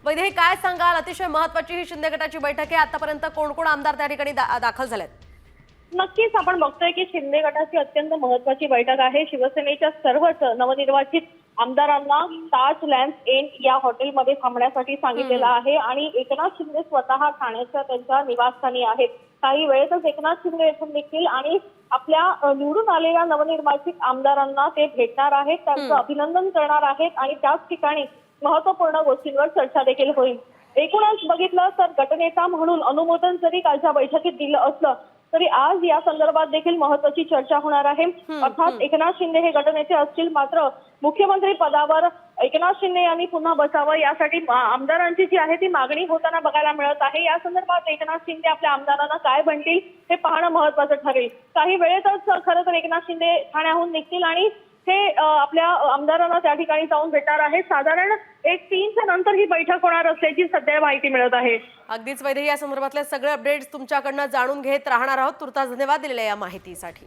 वैद्य, काय सांगाल? अतिशय महत्त्वाची ही शिंदे गटाची बैठक आहे। आतापर्यंत कोण कोण आमदार त्या ठिकाणी दाखल झालेत? नक्कीच आपण बघतोय की शिंदे गटाची अत्यंत महत्त्वाची बैठक आहे। शिवसेनेच्या सर्वच नवनिर्वाचित आमदारांना ताज लँड्स एंड या हॉटेलमध्ये थांबण्यासाठी सांगितलेलं आहे आणि एकनाथ शिंदे स्वतः ठाण्याच्या त्यांच्या निवासस्थानी आहेत। काही वेळेतच एकनाथ शिंदे येथून निघतील आणि आपल्या निवडून आलेल्या नवनिर्वाचित आमदारांना ते भेटणार आहेत, त्यांचं अभिनंदन करणार आहेत आणि त्याच ठिकाणी महत्त्वपूर्ण गोष्टींवर चर्चा देखील होईल। एकूणच बघितलं तर गटनेता म्हणून अनुमोदन जरी कालच्या बैठकीत दिलं असलं तरी आज या संदर्भात देखील महत्त्वाची चर्चा होणार आहे। अर्थात एकनाथ शिंदे हे गटनेते असतील, मात्र मुख्यमंत्री पदावर एकनाथ शिंदे यांनी पुन्हा बसावं यासाठी आमदारांची जी आहे ती मागणी होताना बघायला मिळत आहे। या संदर्भात एकनाथ शिंदे आपल्या आमदारांना काय बनतील हे पाहणं महत्त्वाचं ठरेल। काही वेळेतच खरं तर एकनाथ शिंदे ठाण्याहून निघतील आणि ते आपल्या आमदारांना त्या ठिकाणी जाऊन भेटणार आहेत। साधारण 1:03च्या नंतर ही बैठक होणार असल्याची सध्या माहिती मिळत आहे। अगदीच वैद्य, या संदर्भातले सगळे अपडेट्स तुमच्याकडनं जाणून घेत राहणार आहोत। तुर्तास धन्यवाद दिलेल्या या माहितीसाठी।